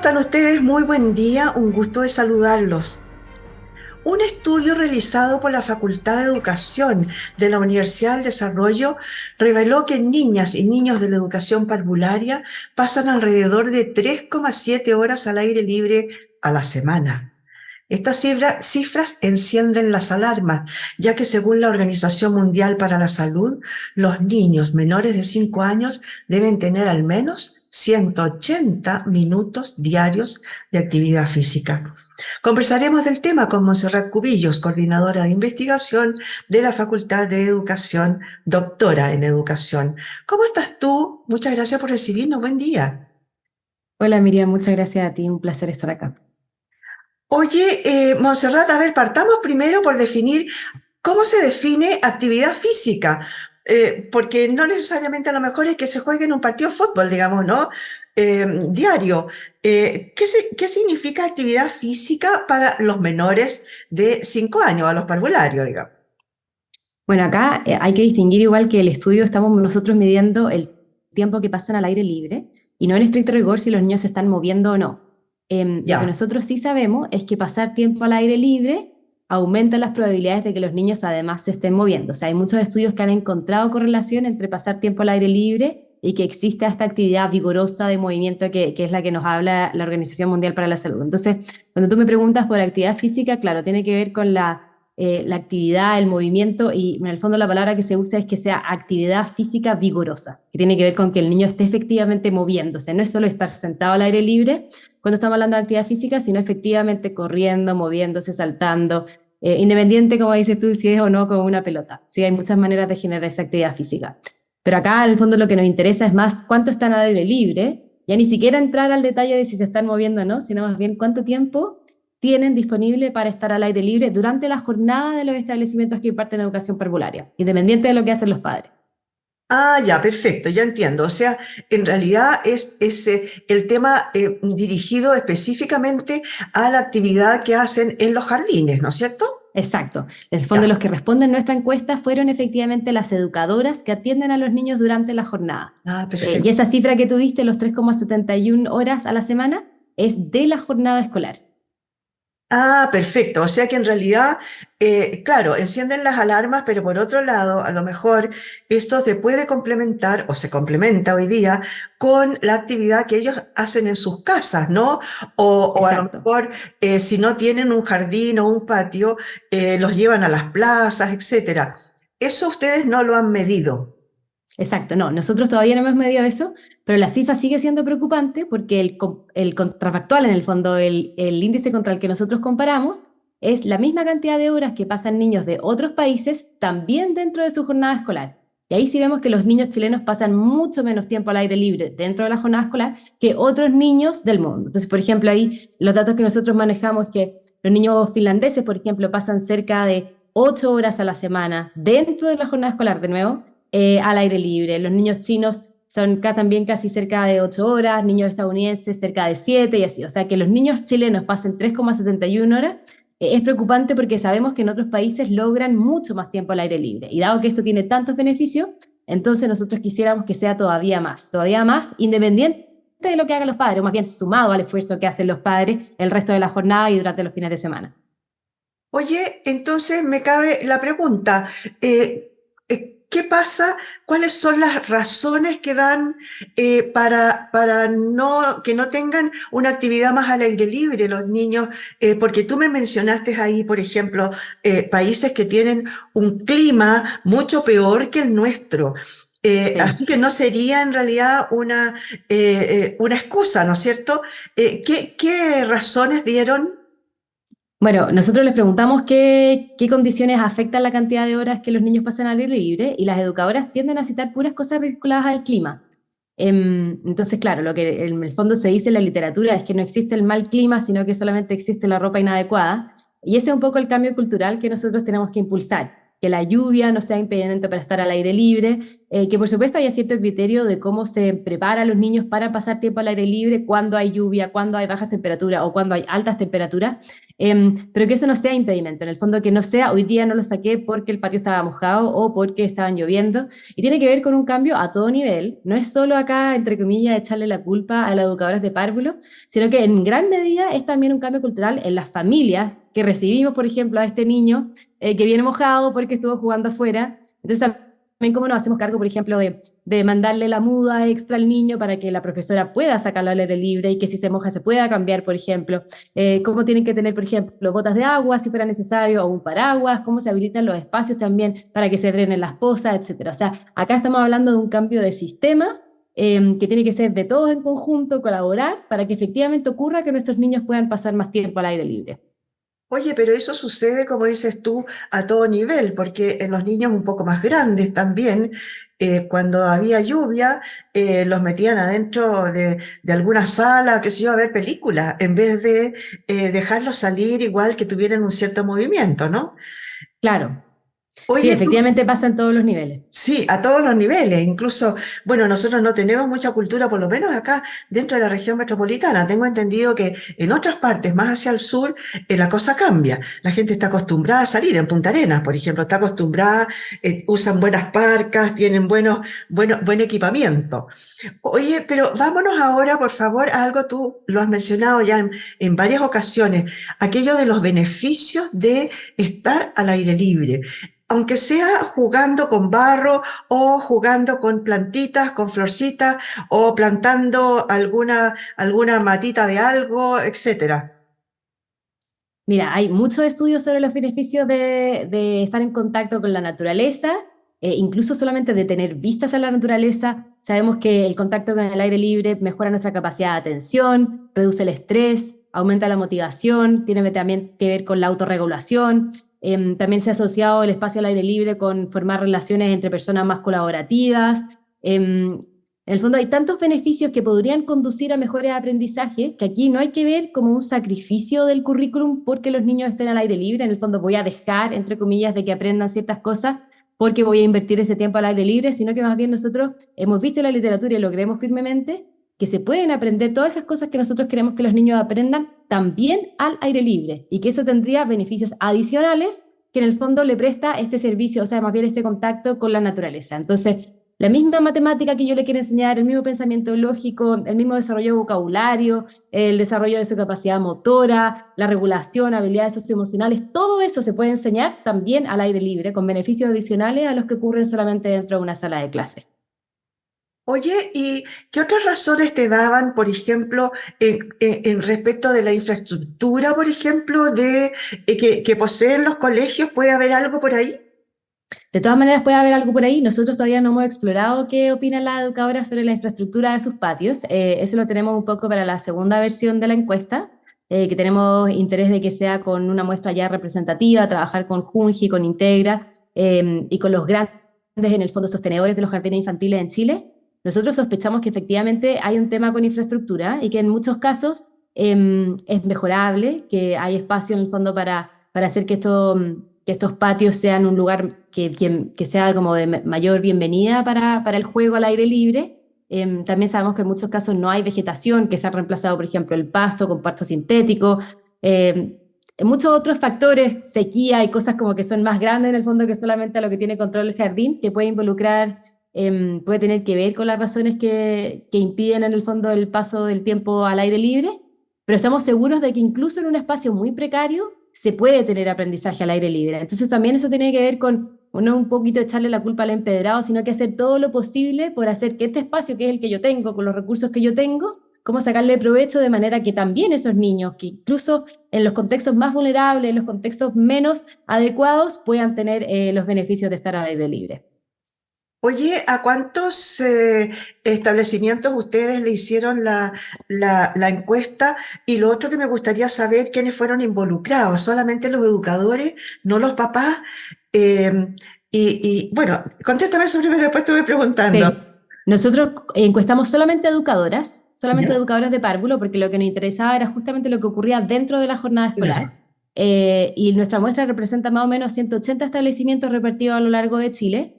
están ustedes? Muy buen día, un gusto de saludarlos. Un estudio realizado por la Facultad de Educación de la Universidad del Desarrollo reveló que niñas y niños de la educación parvularia pasan alrededor de 3,7 horas al aire libre a la semana. Estas cifras encienden las alarmas, ya que según la Organización Mundial para la Salud, los niños menores de 5 años deben tener al menos 180 minutos diarios de actividad física. Conversaremos del tema con Montserrat Cubillos, coordinadora de investigación de la Facultad de Educación, doctora en educación. ¿Cómo estás tú? Muchas gracias por recibirnos. Buen día. Hola Miriam, muchas gracias a ti, un placer estar acá. Oye, Montserrat, a ver, partamos primero por definir cómo se define actividad física, porque no necesariamente a lo mejor es que se juegue en un partido de fútbol, digamos, ¿no? Diario. ¿Qué significa actividad física para los menores de 5 años, a los parvularios, digamos? Bueno, acá hay que distinguir igual que el estudio estamos nosotros midiendo el tiempo que pasan al aire libre y no en estricto rigor si los niños se están moviendo o no. Lo que Ya. nosotros sí sabemos es que pasar tiempo al aire libre aumenta las probabilidades de que los niños además se estén moviendo. O sea, hay muchos estudios que han encontrado correlación entre pasar tiempo al aire libre y que existe esta actividad vigorosa de movimiento que es la que nos habla la Organización Mundial para la Salud. Entonces, cuando tú me preguntas por actividad física, claro, tiene que ver con la actividad, el movimiento, y en el fondo la palabra que se usa es que sea actividad física vigorosa, que tiene que ver con que el niño esté efectivamente moviéndose. No es solo estar sentado al aire libre cuando estamos hablando de actividad física, sino efectivamente corriendo, moviéndose, saltando, independiente, como dices tú, si es o no con una pelota. Sí, hay muchas maneras de generar esa actividad física. Pero acá, en el fondo, lo que nos interesa es más cuánto están al aire libre, ya ni siquiera entrar al detalle de si se están moviendo o no, sino más bien cuánto tiempo tienen disponible para estar al aire libre durante la jornada de los establecimientos que imparten educación parvularia, independiente de lo que hacen los padres. Ah, ya, perfecto, ya entiendo. O sea, en realidad es el tema dirigido específicamente a la actividad que hacen en los jardines, ¿no es cierto? Exacto. En el fondo, Ya. los que responden nuestra encuesta fueron efectivamente las educadoras que atienden a los niños durante la jornada. Ah, Y perfecto. esa cifra que tuviste, los 3,71 horas a la semana, es de la jornada escolar. Ah, perfecto. O sea que en realidad, claro, encienden las alarmas, pero por otro lado, a lo mejor esto se puede complementar o se complementa hoy día con la actividad que ellos hacen en sus casas, ¿no? O a lo Exacto. mejor, si no tienen un jardín o un patio, los llevan a las plazas, etcétera. Eso ustedes no lo han medido. Exacto, no, nosotros todavía no hemos medido eso, pero la cifra sigue siendo preocupante porque el contrafactual, en el fondo, el índice contra el que nosotros comparamos, es la misma cantidad de horas que pasan niños de otros países también dentro de su jornada escolar. Y ahí sí vemos que los niños chilenos pasan mucho menos tiempo al aire libre dentro de la jornada escolar que otros niños del mundo. Entonces, por ejemplo, ahí los datos que nosotros manejamos es que los niños finlandeses, por ejemplo, pasan cerca de 8 horas a la semana dentro de la jornada escolar, de nuevo, al aire libre. Los niños chinos son también casi cerca de 8 horas, niños estadounidenses cerca de 7 y así. O sea, que los niños chilenos pasen 3,71 horas es preocupante porque sabemos que en otros países logran mucho más tiempo al aire libre. Y dado que esto tiene tantos beneficios, entonces nosotros quisiéramos que sea todavía más, independiente de lo que hagan los padres, o más bien sumado al esfuerzo que hacen los padres el resto de la jornada y durante los fines de semana. Oye, entonces me cabe la pregunta, ¿qué pasa? ¿Cuáles son las razones que dan para que no tengan una actividad más al aire libre los niños? Porque tú me mencionaste ahí, por ejemplo, países que tienen un clima mucho peor que el nuestro. Así Sí. que no sería en realidad una excusa, ¿no es cierto? ¿Qué razones dieron? Bueno, nosotros les preguntamos qué condiciones afectan la cantidad de horas que los niños pasan al aire libre y las educadoras tienden a citar puras cosas vinculadas al clima. Entonces, claro, lo que en el fondo se dice en la literatura es que no existe el mal clima, sino que solamente existe la ropa inadecuada. Y ese es un poco el cambio cultural que nosotros tenemos que impulsar, que la lluvia no sea impedimento para estar al aire libre, que por supuesto haya cierto criterio de cómo se prepara a los niños para pasar tiempo al aire libre, cuando hay lluvia, cuando hay bajas temperaturas o cuando hay altas temperaturas, pero que eso no sea impedimento, en el fondo que no sea hoy día no lo saqué porque el patio estaba mojado o porque estaban lloviendo, y tiene que ver con un cambio a todo nivel, no es solo acá, entre comillas, echarle la culpa a las educadoras de párvulo, sino que en gran medida es también un cambio cultural en las familias que recibimos, por ejemplo, a este niño que viene mojado porque estuvo jugando afuera. Entonces también cómo nos hacemos cargo, por ejemplo, de mandarle la muda extra al niño para que la profesora pueda sacarlo al aire libre y que si se moja se pueda cambiar, por ejemplo. Cómo tienen que tener, por ejemplo, botas de agua si fuera necesario o un paraguas, cómo se habilitan los espacios también para que se drenen las pozas, etcétera. O sea, acá estamos hablando de un cambio de sistema que tiene que ser de todos en conjunto, colaborar para que efectivamente ocurra que nuestros niños puedan pasar más tiempo al aire libre. Oye, pero eso sucede, como dices tú, a todo nivel, porque en los niños un poco más grandes también, cuando había lluvia, los metían adentro de alguna sala, qué sé yo, a ver películas, en vez de dejarlos salir igual que tuvieran un cierto movimiento, ¿no? Claro, sí, Oye, tú, efectivamente pasa en todos los niveles. sí, a todos los niveles, incluso, bueno, nosotros no tenemos mucha cultura, por lo menos acá dentro de la región metropolitana. Tengo entendido que en otras partes, más hacia el sur, la cosa cambia. La gente está acostumbrada a salir en Punta Arenas, por ejemplo, está acostumbrada, usan buenas parcas, tienen buen equipamiento. Oye, pero vámonos ahora, por favor, a algo tú lo has mencionado ya en varias ocasiones, aquello de los beneficios de estar al aire libre aunque sea jugando con barro o jugando con plantitas, con florcitas o plantando alguna matita de algo, etcétera. Mira, hay muchos estudios sobre los beneficios de estar en contacto con la naturaleza, incluso solamente de tener vistas a la naturaleza. Sabemos que el contacto con el aire libre mejora nuestra capacidad de atención, reduce el estrés, aumenta la motivación, tiene también que ver con la autorregulación. También se ha asociado el espacio al aire libre con formar relaciones entre personas más colaborativas. En el fondo hay tantos beneficios que podrían conducir a mejores aprendizajes que aquí no hay que ver como un sacrificio del currículum porque los niños estén al aire libre. En el fondo voy a dejar, entre comillas, de que aprendan ciertas cosas porque voy a invertir ese tiempo al aire libre, sino que más bien nosotros hemos visto en la literatura y lo creemos firmemente que se pueden aprender todas esas cosas que nosotros queremos que los niños aprendan también al aire libre y que eso tendría beneficios adicionales que en el fondo le presta este servicio, o sea, más bien este contacto con la naturaleza. Entonces, la misma matemática que yo le quiero enseñar, el mismo pensamiento lógico, el mismo desarrollo de vocabulario, el desarrollo de su capacidad motora, la regulación, habilidades socioemocionales, todo eso se puede enseñar también al aire libre, con beneficios adicionales a los que ocurren solamente dentro de una sala de clase. Oye, ¿y qué otras razones te daban, por ejemplo, en respecto de la infraestructura, por ejemplo, que poseen los colegios? ¿Puede haber algo por ahí? De todas maneras, puede haber algo por ahí. Nosotros todavía no hemos explorado qué opinan las educadoras sobre la infraestructura de sus patios. Eso lo tenemos un poco para la segunda versión de la encuesta, que tenemos interés de que sea con una muestra ya representativa, trabajar con Junji, con Integra y con los grandes, en el fondo, sostenedores de los jardines infantiles en Chile. Nosotros sospechamos que efectivamente hay un tema con infraestructura y que en muchos casos es mejorable, que hay espacio en el fondo para hacer que estos patios sean un lugar que sea como de mayor bienvenida para el juego al aire libre. También sabemos que en muchos casos no hay vegetación, que se ha reemplazado, por ejemplo, el pasto con pasto sintético. En muchos otros factores, sequía y cosas como que son más grandes en el fondo que solamente lo que tiene control el jardín, que puede involucrar, puede tener que ver con las razones que impiden en el fondo el paso del tiempo al aire libre, pero estamos seguros de que incluso en un espacio muy precario se puede tener aprendizaje al aire libre. Entonces también eso tiene que ver con no un poquito echarle la culpa al empedrado, sino que hacer todo lo posible por hacer que este espacio, que es el que yo tengo, con los recursos que yo tengo, cómo sacarle provecho de manera que también esos niños, que incluso en los contextos más vulnerables, en los contextos menos adecuados, puedan tener los beneficios de estar al aire libre. Oye, ¿a cuántos establecimientos ustedes le hicieron la encuesta? Y lo otro que me gustaría saber, ¿quiénes fueron involucrados? ¿Solamente los educadores, no los papás? Eh, bueno, contéstame eso primero, después te voy preguntando. Sí. Nosotros encuestamos solamente ¿Ya? educadoras de párvulo, porque lo que nos interesaba era justamente lo que ocurría dentro de la jornada Claro. escolar. Y nuestra muestra representa más o menos 180 establecimientos repartidos a lo largo de Chile.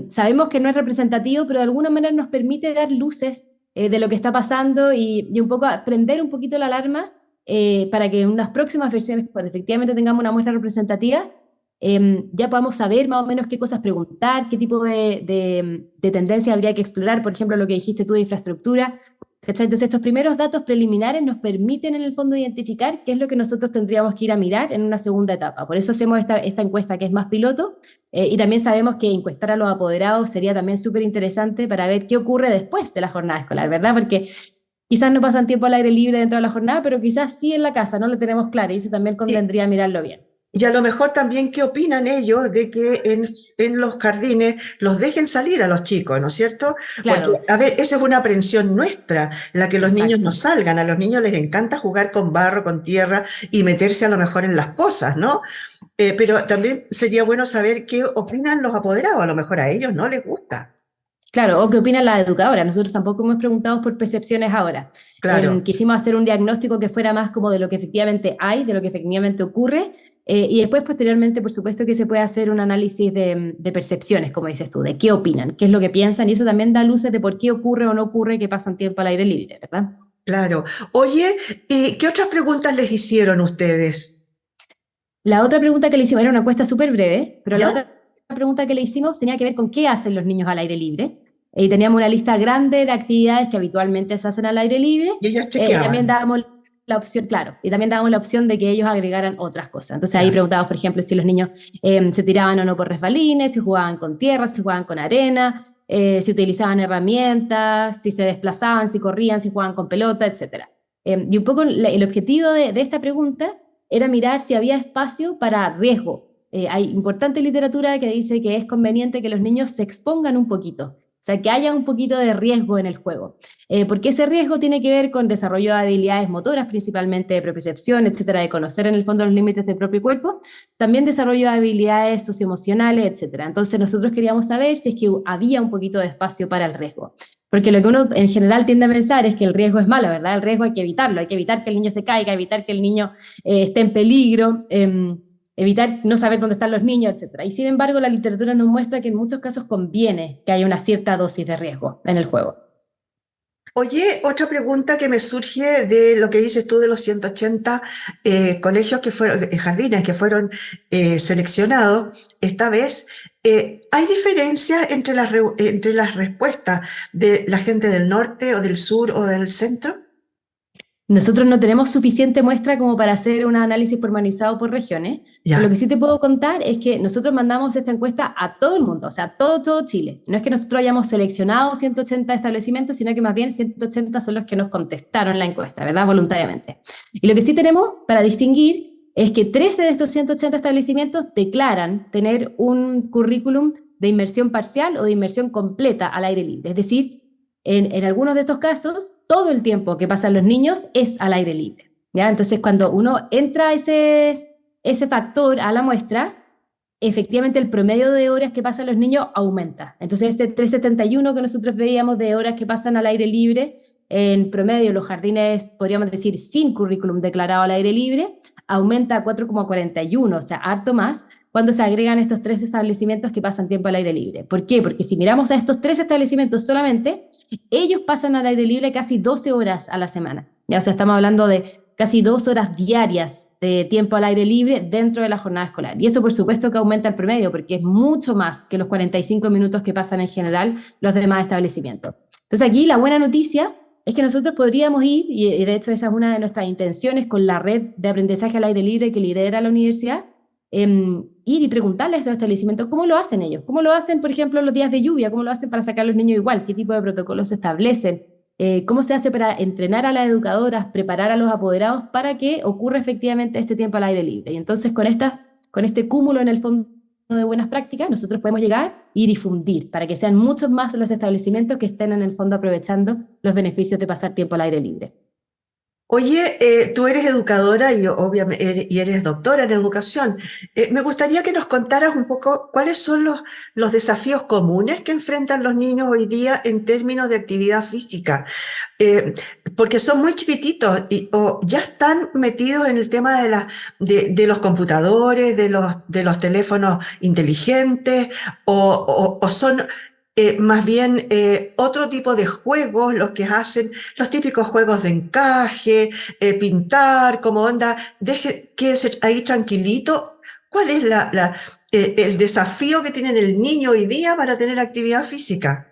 Sabemos que no es representativo, pero de alguna manera nos permite dar luces de lo que está pasando y un poco prender un poquito la alarma para que en unas próximas versiones, cuando efectivamente tengamos una muestra representativa, ya podamos saber más o menos qué cosas preguntar, qué tipo de tendencia habría que explorar, por ejemplo, lo que dijiste tú de infraestructura. ¿Cachai? Entonces, estos primeros datos preliminares nos permiten en el fondo identificar qué es lo que nosotros tendríamos que ir a mirar en una segunda etapa. Por eso hacemos esta encuesta que es más piloto, y también sabemos que encuestar a los apoderados sería también súper interesante para ver qué ocurre después de la jornada escolar, ¿verdad? Porque quizás no pasan tiempo al aire libre dentro de la jornada, pero quizás sí en la casa, no lo tenemos claro, y eso también Y, convendría mirarlo bien. y a lo mejor también qué opinan ellos de que en los jardines los dejen salir a los chicos, ¿no es cierto? Porque, Claro, a ver, esa es una aprensión nuestra, la que los niños no exacto. salgan. A los niños les encanta jugar con barro, con tierra y meterse a lo mejor en las pozas, ¿no? Pero también sería bueno saber qué opinan los apoderados. A lo mejor a ellos no les gusta. Claro, o qué opina la educadora. Nosotros tampoco hemos preguntado por percepciones ahora. Claro. Quisimos hacer un diagnóstico que fuera más como de lo que efectivamente hay, de lo que efectivamente ocurre, y después posteriormente, por supuesto, que se puede hacer un análisis de percepciones, como dices tú, de qué opinan, qué es lo que piensan, y eso también da luces de por qué ocurre o no ocurre que pasan tiempo al aire libre, ¿verdad? Claro. Oye, ¿y qué otras preguntas les hicieron ustedes? La otra pregunta que le hicimos era una encuesta súper breve, pero la ¿Ya? otra pregunta que le hicimos tenía que ver con qué hacen los niños al aire libre. Y teníamos una lista grande de actividades que habitualmente se hacen al aire libre, Y ellas y también chequeaban. dábamos la opción, claro, y también dábamos la opción de que ellos agregaran otras cosas. Entonces ahí Ya. preguntábamos, por ejemplo, si los niños se tiraban o no por resbalines, si jugaban con tierra, si jugaban con arena, si utilizaban herramientas, si se desplazaban, si corrían, si jugaban con pelota, etc. Y un poco el objetivo de esta pregunta era mirar si había espacio para riesgo. Hay importante literatura que dice que es conveniente que los niños se expongan un poquito, o sea, que haya un poquito de riesgo en el juego. Porque ese riesgo tiene que ver con desarrollo de habilidades motoras, principalmente de propiocepción, etcétera, de conocer en el fondo los límites del propio cuerpo, también desarrollo de habilidades socioemocionales, etcétera. Entonces nosotros queríamos saber si es que había un poquito de espacio para el riesgo. Porque lo que uno en general tiende a pensar es que el riesgo es malo, ¿verdad? El riesgo hay que evitarlo, hay que evitar que el niño se caiga, evitar que el niño esté en peligro, evitar no saber dónde están los niños, etcétera. Y sin embargo, la literatura nos muestra que en muchos casos conviene que haya una cierta dosis de riesgo en el juego. Oye, otra pregunta que me surge de lo que dices tú de los 180 colegios que fueron, jardines que fueron seleccionados esta vez. ¿Hay diferencia entre las respuestas de la gente del norte o del sur o del centro? Nosotros no tenemos suficiente muestra como para hacer un análisis pormenorizado por regiones, pero lo que Ya, sí te puedo contar es que nosotros mandamos esta encuesta a todo el mundo, o sea, a todo Chile. No es que nosotros hayamos seleccionado 180 establecimientos, sino que más bien 180 son los que nos contestaron la encuesta, ¿verdad? Voluntariamente. Y lo que sí tenemos para distinguir es que 13 de estos 180 establecimientos declaran tener un currículum de inmersión parcial o de inmersión completa al aire libre, es decir, en algunos de estos casos, todo el tiempo que pasan los niños es al aire libre. ¿Ya? Entonces, cuando uno entra ese factor a la muestra, efectivamente el promedio de horas que pasan los niños aumenta. Entonces, este 371 que nosotros veíamos de horas que pasan al aire libre, en promedio los jardines, podríamos decir, sin currículum declarado al aire libre, aumenta a 4,41, o sea, harto más, cuando se agregan estos tres establecimientos que pasan tiempo al aire libre. ¿Por qué? Porque si miramos a estos tres establecimientos solamente, ellos pasan al aire libre casi 12 horas a la semana. ¿Ya? O sea, estamos hablando de casi 2 horas diarias de tiempo al aire libre dentro de la jornada escolar. Y eso por supuesto que aumenta el promedio, porque es mucho más que los 45 minutos que pasan en general los demás establecimientos. Entonces aquí la buena noticia es que nosotros podríamos ir, y de hecho esa es una de nuestras intenciones con la red de aprendizaje al aire libre que lidera la universidad, ir y preguntarles a esos establecimientos cómo lo hacen ellos, cómo lo hacen, por ejemplo, los días de lluvia, cómo lo hacen para sacar a los niños igual, qué tipo de protocolos se establecen, cómo se hace para entrenar a las educadoras, preparar a los apoderados para que ocurra efectivamente este tiempo al aire libre. Y entonces con este cúmulo en el fondo de buenas prácticas, nosotros podemos llegar y difundir para que sean muchos más los establecimientos que estén en el fondo aprovechando los beneficios de pasar tiempo al aire libre. oye, tú eres educadora y obviamente y eres doctora en educación. Me gustaría que nos contaras un poco cuáles son los desafíos comunes que enfrentan los niños hoy día en términos de actividad física. Eh, Porque son muy chiquititos y o ya están metidos en el tema de los computadores, de los teléfonos inteligentes, o son más bien otro tipo de juegos, los que hacen los típicos juegos de encaje, pintar, como onda, deje quédese ahí tranquilito. ¿Cuál es el desafío que tiene el niño hoy día para tener actividad física?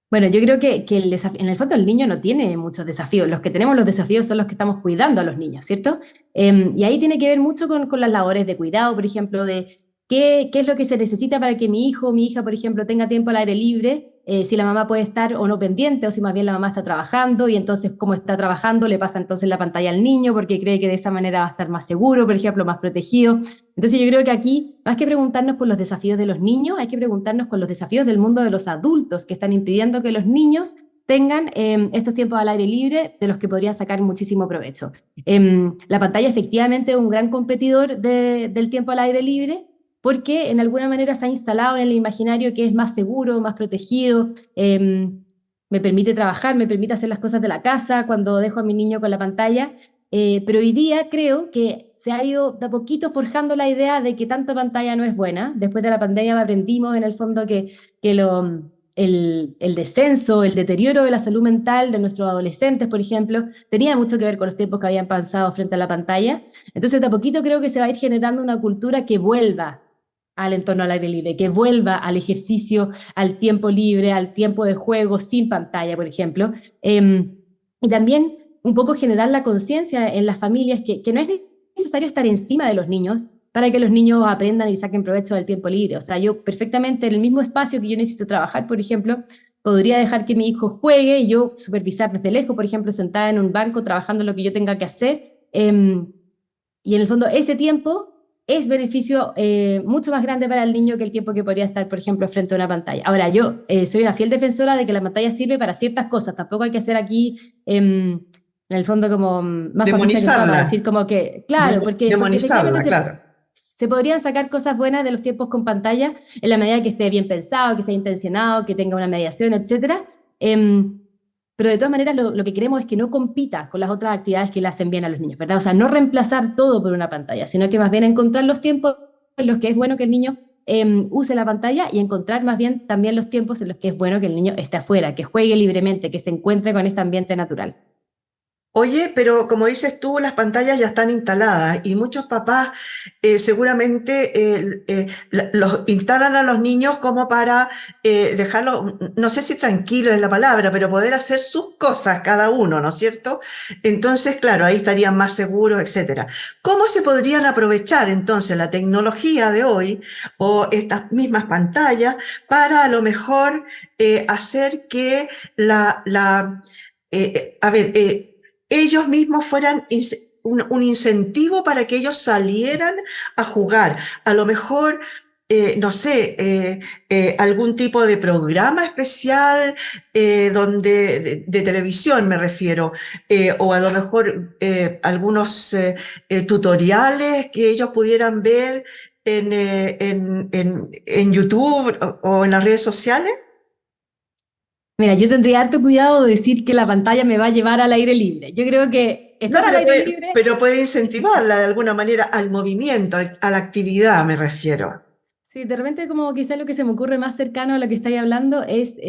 Bueno, yo creo que en el fondo el niño no tiene muchos desafíos. Los que tenemos los desafíos son los que estamos cuidando a los niños, ¿cierto? Y ahí tiene que ver mucho con las labores de cuidado, por ejemplo, de qué es lo que se necesita para que mi hijo o mi hija, por ejemplo, tenga tiempo al aire libre, si la mamá puede estar o no pendiente, o si más bien la mamá está trabajando, y entonces como está trabajando le pasa entonces la pantalla al niño porque cree que de esa manera va a estar más seguro, por ejemplo, más protegido. Entonces yo creo que aquí, más que preguntarnos por los desafíos de los niños, hay que preguntarnos por los desafíos del mundo de los adultos que están impidiendo que los niños tengan estos tiempos al aire libre de los que podrían sacar muchísimo provecho. La pantalla efectivamente es un gran competidor del tiempo al aire libre porque en alguna manera se ha instalado en el imaginario que es más seguro, más protegido, me permite trabajar, me permite hacer las cosas de la casa cuando dejo a mi niño con la pantalla. Pero hoy día creo que se ha ido de a poquito forjando la idea de que tanta pantalla no es buena. Después de la pandemia aprendimos en el fondo que el descenso, el deterioro de la salud mental de nuestros adolescentes, por ejemplo, tenía mucho que ver con los tiempos que habían pasado frente a la pantalla. Entonces, de a poquito creo que se va a ir generando una cultura que vuelva al entorno al aire libre, que vuelva al ejercicio, al tiempo libre, al tiempo de juego sin pantalla, por ejemplo. Y también un poco generar la conciencia en las familias que no es necesario estar encima de los niños para que los niños aprendan y saquen provecho del tiempo libre. O sea, yo perfectamente en el mismo espacio que yo necesito trabajar, por ejemplo, podría dejar que mi hijo juegue y yo supervisar desde lejos, por ejemplo, sentada en un banco trabajando lo que yo tenga que hacer. Y en el fondo ese tiempo es beneficio mucho más grande para el niño que el tiempo que podría estar, por ejemplo, frente a una pantalla. Ahora, yo soy una fiel defensora de que la pantalla sirve para ciertas cosas. Tampoco hay que hacer aquí, en el fondo, como más papista que el Papa, Demonizarla, decir como que, claro, porque efectivamente demonizarla, claro. se podrían sacar cosas buenas de los tiempos con pantalla en la medida que esté bien pensado, que sea intencionado, que tenga una mediación, etcétera. Pero de todas maneras lo que queremos es que no compita con las otras actividades que le hacen bien a los niños, ¿verdad? O sea, no reemplazar todo por una pantalla, sino que más bien encontrar los tiempos en los que es bueno que el niño use la pantalla y encontrar más bien también los tiempos en los que es bueno que el niño esté afuera, que juegue libremente, que se encuentre con este ambiente natural. Oye, pero como dices tú, las pantallas ya están instaladas y muchos papás seguramente los instalan a los niños como para dejarlos, no sé si tranquilo es la palabra, pero poder hacer sus cosas cada uno, ¿no es cierto? Entonces, claro, ahí estarían más seguros, etcétera. ¿Cómo se podrían aprovechar entonces la tecnología de hoy o estas mismas pantallas para a lo mejor hacer que a ver, ellos mismos fueran un incentivo para que ellos salieran a jugar? A lo mejor, no sé, algún tipo de programa especial de televisión me refiero, o a lo mejor algunos tutoriales que ellos pudieran ver en YouTube o en las redes sociales. Mira, yo tendría harto cuidado de decir que la pantalla me va a llevar al aire libre. Yo creo que No, estar al aire libre. pero puede incentivarla de alguna manera al movimiento, a la actividad, me refiero. Sí, de repente como quizás lo que se me ocurre más cercano a lo que estáis hablando es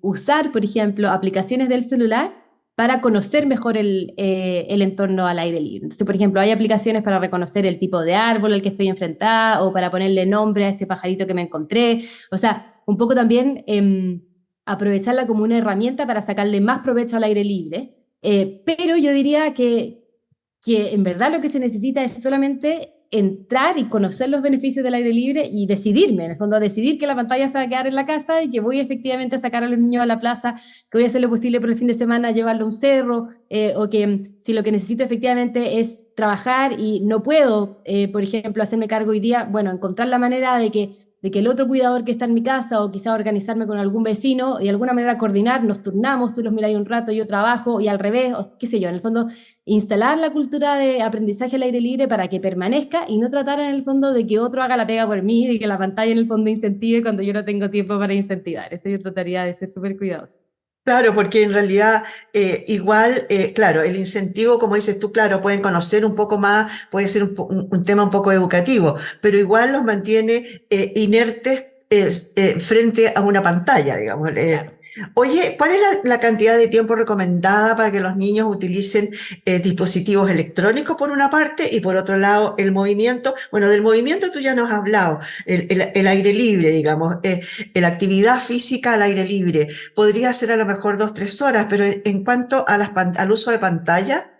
usar, por ejemplo, aplicaciones del celular para conocer mejor el entorno al aire libre. Entonces, por ejemplo, hay aplicaciones para reconocer el tipo de árbol al que estoy enfrentada o para ponerle nombre a este pajarito que me encontré. O sea, un poco también aprovecharla como una herramienta para sacarle más provecho al aire libre. Pero yo diría que en verdad lo que se necesita es solamente entrar y conocer los beneficios del aire libre y decidirme, en el fondo, decidir que la pantalla se va a quedar en la casa y que voy efectivamente a sacar a los niños a la plaza, que voy a hacer lo posible por el fin de semana, llevarlo a un cerro, o que si lo que necesito efectivamente es trabajar y no puedo, por ejemplo, hacerme cargo hoy día, bueno, encontrar la manera de que el otro cuidador que está en mi casa o quizá organizarme con algún vecino y de alguna manera coordinar, nos turnamos, tú los miras un rato, yo trabajo y al revés, o qué sé yo, en el fondo instalar la cultura de aprendizaje al aire libre para que permanezca y no tratar en el fondo de que otro haga la pega por mí, de que la pantalla en el fondo incentive cuando yo no tengo tiempo para incentivar. Eso yo trataría de ser súper cuidadosa. Claro, porque en realidad igual, claro, el incentivo, como dices tú, claro, pueden conocer un poco más, puede ser un tema un poco educativo, pero igual los mantiene inertes frente a una pantalla, digamos. Claro. Oye, ¿cuál es la cantidad de tiempo recomendada para que los niños utilicen dispositivos electrónicos por una parte y por otro lado el movimiento? Bueno, del movimiento tú ya nos has hablado, el aire libre, digamos, la actividad física al aire libre. Podría ser a lo mejor 2, 3 horas, pero en cuanto a al uso de pantalla.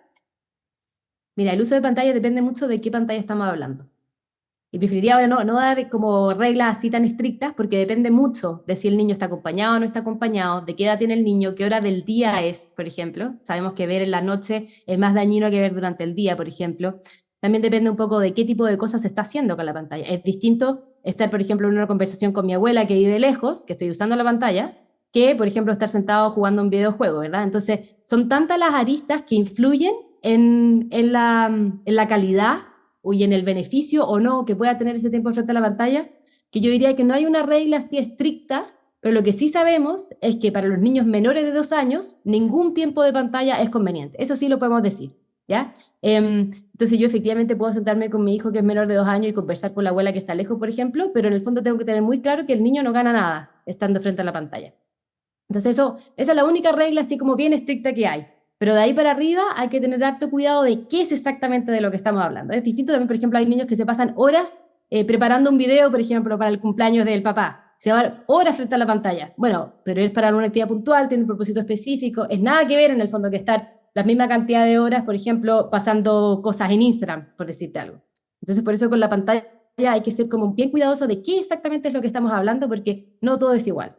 Mira, el uso de pantalla depende mucho de qué pantalla estamos hablando. Y preferiría ahora no dar como reglas así tan estrictas porque depende mucho de si el niño está acompañado o no está acompañado, de qué edad tiene el niño, qué hora del día es, por ejemplo. Sabemos que ver en la noche es más dañino que ver durante el día, por ejemplo. También depende un poco de qué tipo de cosas se está haciendo con la pantalla. Es distinto estar, por ejemplo, en una conversación con mi abuela que vive lejos, que estoy usando la pantalla, que, por ejemplo, estar sentado jugando un videojuego, ¿verdad? Entonces, son tantas las aristas que influyen en la calidad y en el beneficio o no que pueda tener ese tiempo frente a la pantalla, que yo diría que no hay una regla así estricta, pero lo que sí sabemos es que para los niños menores de 2 años, ningún tiempo de pantalla es conveniente. Eso sí lo podemos decir, ¿ya? Entonces yo efectivamente puedo sentarme con mi hijo que es menor de 2 años y conversar con la abuela que está lejos, por ejemplo, pero en el fondo tengo que tener muy claro que el niño no gana nada estando frente a la pantalla. Entonces esa es la única regla así como bien estricta que hay. Pero de ahí para arriba hay que tener harto cuidado de qué es exactamente de lo que estamos hablando. Es distinto también, por ejemplo, hay niños que se pasan horas preparando un video, por ejemplo, para el cumpleaños del papá. Se van horas frente a la pantalla. Bueno, pero es para una actividad puntual, tiene un propósito específico. Es nada que ver en el fondo que estar la misma cantidad de horas, por ejemplo, pasando cosas en Instagram, por decirte algo. Entonces, por eso con la pantalla hay que ser como bien cuidadoso de qué exactamente es lo que estamos hablando, porque no todo es igual.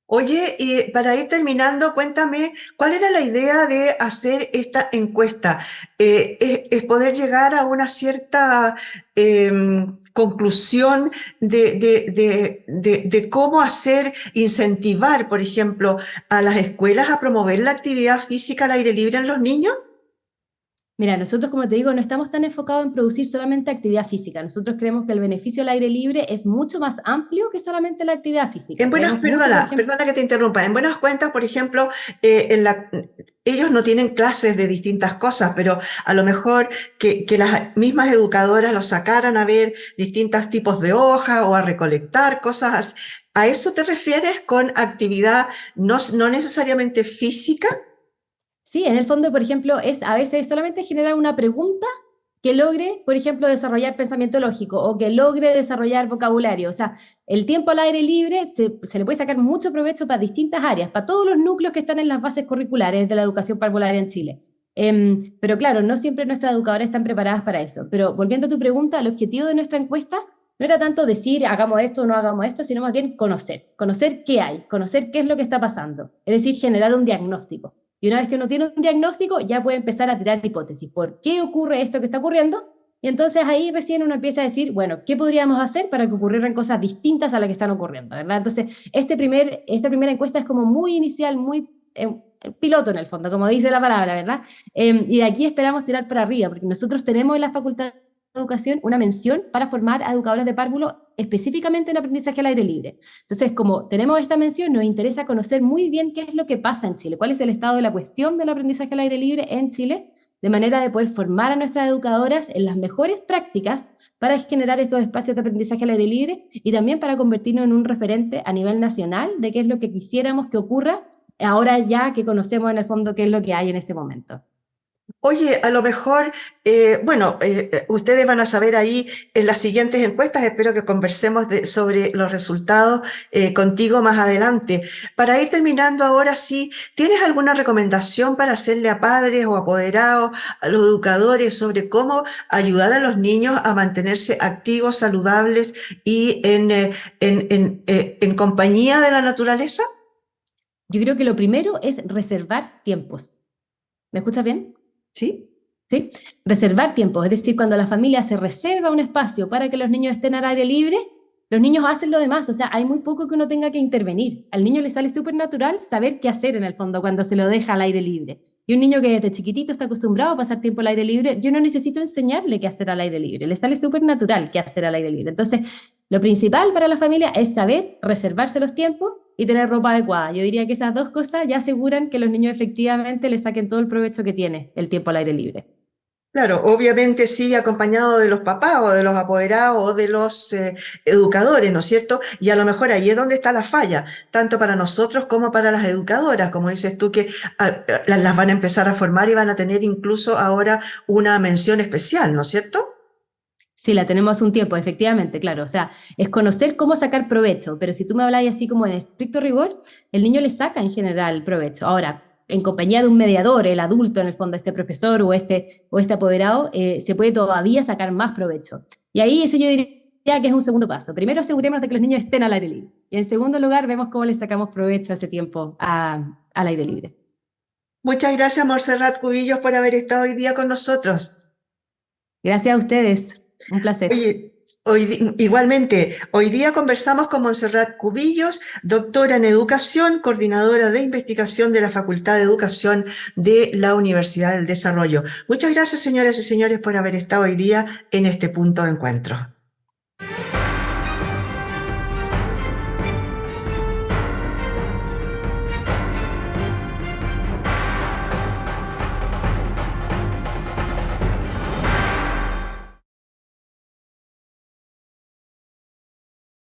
Oye, y para ir terminando, cuéntame, ¿cuál era la idea de hacer esta encuesta? ¿Es poder llegar a una cierta conclusión de cómo hacer, incentivar, por ejemplo, a las escuelas a promover la actividad física al aire libre en los niños? Mira, nosotros, como te digo, no estamos tan enfocados en producir solamente actividad física. Nosotros creemos que el beneficio al aire libre es mucho más amplio que solamente la actividad física. Creemos mucho, por ejemplo, Perdona que te interrumpa. En buenas cuentas, por ejemplo, ellos no tienen clases de distintas cosas, pero a lo mejor que las mismas educadoras los sacaran a ver distintos tipos de hojas o a recolectar cosas. ¿A eso te refieres con actividad no necesariamente física? sí, en el fondo, por ejemplo, es a veces solamente generar una pregunta que logre, por ejemplo, desarrollar pensamiento lógico o que logre desarrollar vocabulario. O sea, el tiempo al aire libre se le puede sacar mucho provecho para distintas áreas, para todos los núcleos que están en las bases curriculares de la educación parvularia en Chile. Pero claro, no siempre nuestras educadoras están preparadas para eso. Pero volviendo a tu pregunta, el objetivo de nuestra encuesta no era tanto decir hagamos esto o no hagamos esto, sino más bien conocer qué hay, conocer qué es lo que está pasando. Es decir, generar un diagnóstico. Y una vez que uno tiene un diagnóstico, ya puede empezar a tirar hipótesis. ¿Por qué ocurre esto que está ocurriendo? Y entonces ahí recién uno empieza a decir, bueno, ¿qué podríamos hacer para que ocurrieran cosas distintas a las que están ocurriendo? ¿Verdad? Entonces, esta primera encuesta es como muy inicial, muy piloto en el fondo, como dice la palabra, ¿verdad? Y de aquí esperamos tirar para arriba, porque nosotros tenemos en la Facultad de Educación una mención para formar a educadores de párvulo específicamente en aprendizaje al aire libre. Entonces, como tenemos esta mención, nos interesa conocer muy bien qué es lo que pasa en Chile, cuál es el estado de la cuestión del aprendizaje al aire libre en Chile, de manera de poder formar a nuestras educadoras en las mejores prácticas para generar estos espacios de aprendizaje al aire libre y también para convertirnos en un referente a nivel nacional de qué es lo que quisiéramos que ocurra ahora ya que conocemos en el fondo qué es lo que hay en este momento. Oye, a lo mejor, ustedes van a saber ahí en las siguientes encuestas, espero que conversemos sobre los resultados contigo más adelante. Para ir terminando ahora sí, ¿tienes alguna recomendación para hacerle a padres o apoderados, a los educadores sobre cómo ayudar a los niños a mantenerse activos, saludables y en compañía de la naturaleza? Yo creo que lo primero es reservar tiempos. ¿Me escuchas bien? ¿Sí? ¿Sí? Reservar tiempos, es decir, cuando la familia se reserva un espacio para que los niños estén al aire libre, los niños hacen lo demás, o sea, hay muy poco que uno tenga que intervenir. Al niño le sale súper natural saber qué hacer en el fondo cuando se lo deja al aire libre. Y un niño que desde chiquitito está acostumbrado a pasar tiempo al aire libre, yo no necesito enseñarle qué hacer al aire libre, le sale súper natural qué hacer al aire libre. Entonces, lo principal para la familia es saber reservarse los tiempos y tener ropa adecuada. Yo diría que esas dos cosas ya aseguran que los niños efectivamente le saquen todo el provecho que tiene el tiempo al aire libre. Claro, obviamente sí, acompañado de los papás o de los apoderados o de los educadores, ¿no es cierto? Y a lo mejor ahí es donde está la falla, tanto para nosotros como para las educadoras, como dices tú, que las van a empezar a formar y van a tener incluso ahora una mención especial, ¿no es cierto? Sí, la tenemos hace un tiempo, efectivamente, claro. O sea, es conocer cómo sacar provecho, pero si tú me hablas así como en estricto rigor, el niño le saca en general provecho. Ahora, en compañía de un mediador, el adulto en el fondo, este profesor o este apoderado, se puede todavía sacar más provecho. Y ahí eso yo diría que es un segundo paso. Primero asegurémonos de que los niños estén al aire libre. Y en segundo lugar, vemos cómo le sacamos provecho a ese tiempo al aire libre. Muchas gracias, Montserrat Cubillos, por haber estado hoy día con nosotros. Gracias a ustedes. Un placer. Oye, igualmente, hoy día conversamos con Montserrat Cubillos, doctora en educación, coordinadora de investigación de la Facultad de Educación de la Universidad del Desarrollo. Muchas gracias, señoras y señores, por haber estado hoy día en este punto de encuentro.